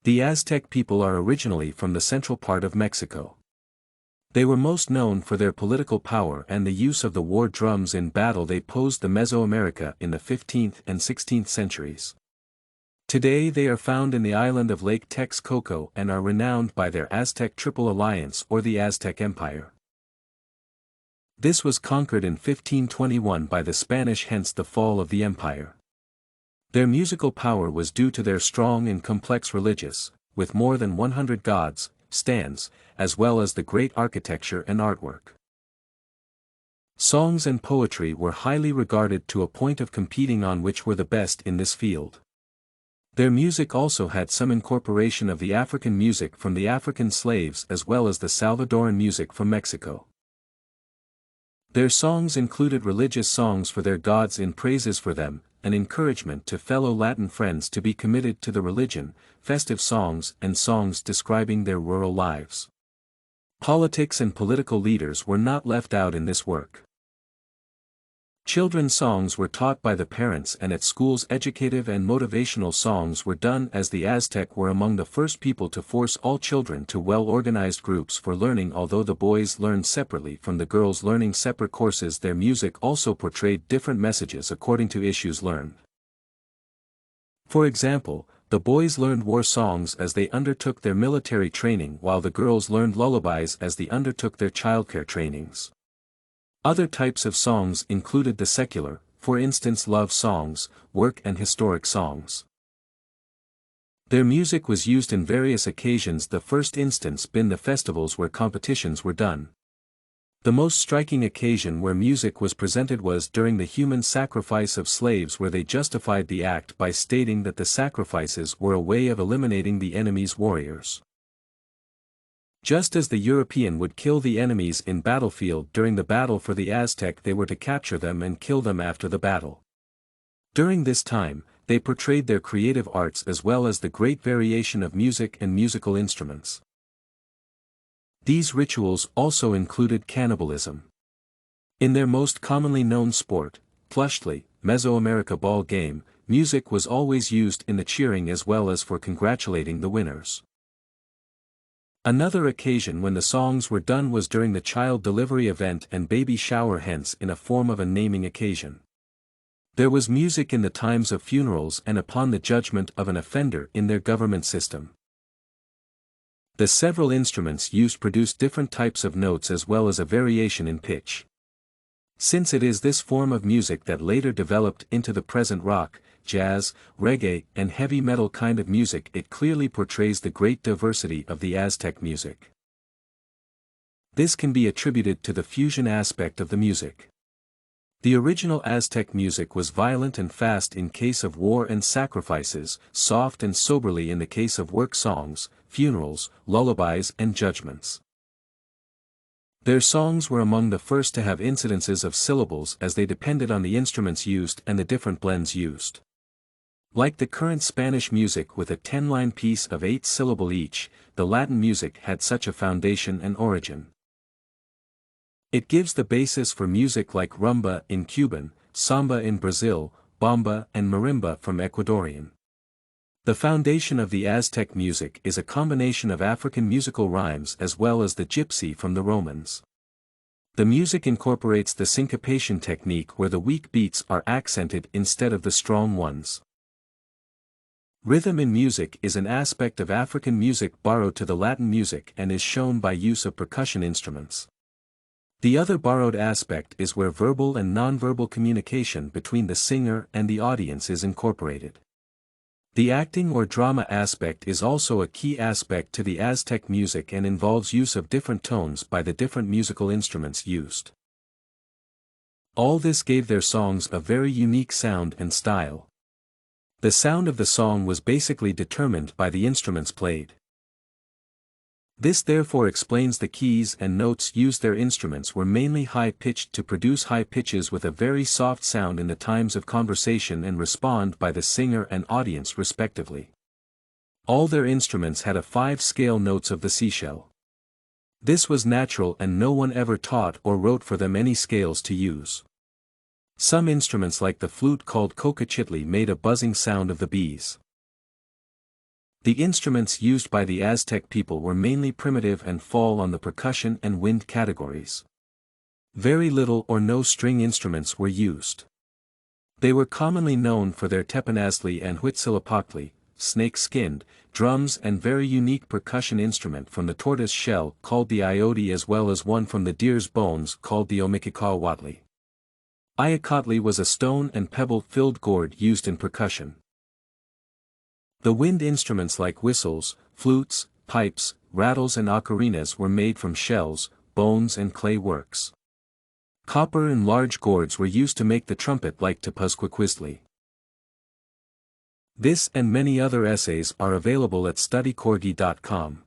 The Aztec people are originally from the central part of Mexico. They were most known for their political power and the use of the war drums in battle. They posed the Mesoamerica in the 15th and 16th centuries. Today they are found in the island of Lake Texcoco and are renowned by their Aztec Triple Alliance or the Aztec Empire. This was conquered in 1521 by the Spanish, hence the fall of the empire. Their musical power was due to their strong and complex religious, with more than 100 gods, stands, as well as the great architecture and artwork. Songs and poetry were highly regarded to a point of competing on which were the best in this field. Their music also had some incorporation of the African music from the African slaves as well as the Salvadoran music from Mexico. Their songs included religious songs for their gods in praises for them, an encouragement to fellow Latin friends to be committed to the religion, festive songs and songs describing their rural lives. Politics and political leaders were not left out in this work. Children's songs were taught by the parents, and at schools educative and motivational songs were done, as the Aztec were among the first people to force all children to well-organized groups for learning. Although the boys learned separately from the girls learning separate courses, their music also portrayed different messages according to issues learned. For example, the boys learned war songs as they undertook their military training, while the girls learned lullabies as they undertook their childcare trainings. Other types of songs included the secular, for instance love songs, work and historic songs. Their music was used in various occasions, the first instance being the festivals where competitions were done. The most striking occasion where music was presented was during the human sacrifice of slaves, where they justified the act by stating that the sacrifices were a way of eliminating the enemy's warriors. Just as the European would kill the enemies in battlefield during the battle, for the Aztec they were to capture them and kill them after the battle. During this time, they portrayed their creative arts as well as the great variation of music and musical instruments. These rituals also included cannibalism. In their most commonly known sport, Tlachtli, Mesoamerica ball game, music was always used in the cheering as well as for congratulating the winners. Another occasion when the songs were done was during the child delivery event and baby shower, hence in a form of a naming occasion. There was music in the times of funerals and upon the judgment of an offender in their government system. The several instruments used produced different types of notes as well as a variation in pitch. Since it is this form of music that later developed into the present rock, jazz, reggae, and heavy metal kind of music, it clearly portrays the great diversity of the Aztec music. This can be attributed to the fusion aspect of the music. The original Aztec music was violent and fast in case of war and sacrifices, soft and soberly in the case of work songs, funerals, lullabies and judgments. Their songs were among the first to have incidences of syllables, as they depended on the instruments used and the different blends used. Like the current Spanish music with a 10-line piece of 8-syllable each, the Latin music had such a foundation and origin. It gives the basis for music like rumba in Cuban, samba in Brazil, bamba and marimba from Ecuadorian. The foundation of the Aztec music is a combination of African musical rhymes as well as the gypsy from the Romans. The music incorporates the syncopation technique, where the weak beats are accented instead of the strong ones. Rhythm in music is an aspect of African music borrowed to the Latin music and is shown by use of percussion instruments. The other borrowed aspect is where verbal and nonverbal communication between the singer and the audience is incorporated. The acting or drama aspect is also a key aspect to the Aztec music and involves use of different tones by the different musical instruments used. All this gave their songs a very unique sound and style. The sound of the song was basically determined by the instruments played. This therefore explains the keys and notes used. Their instruments were mainly high-pitched to produce high pitches with a very soft sound in the times of conversation and respond by the singer and audience respectively. All their instruments had a 5-scale notes of the seashell. This was natural and no one ever taught or wrote for them any scales to use. Some instruments like the flute called cocachitli made a buzzing sound of the bees. The instruments used by the Aztec people were mainly primitive and fall on the percussion and wind categories. Very little or no string instruments were used. They were commonly known for their teponazli and huitzilopochtli, snake-skinned, drums and very unique percussion instrument from the tortoise shell called the iote as well as one from the deer's bones called the omikikawatli. Ayakatli was a stone and pebble-filled gourd used in percussion. The wind instruments like whistles, flutes, pipes, rattles and ocarinas were made from shells, bones and clay works. Copper and large gourds were used to make the trumpet like Tepuzquequistli. This and many other essays are available at studycorgi.com.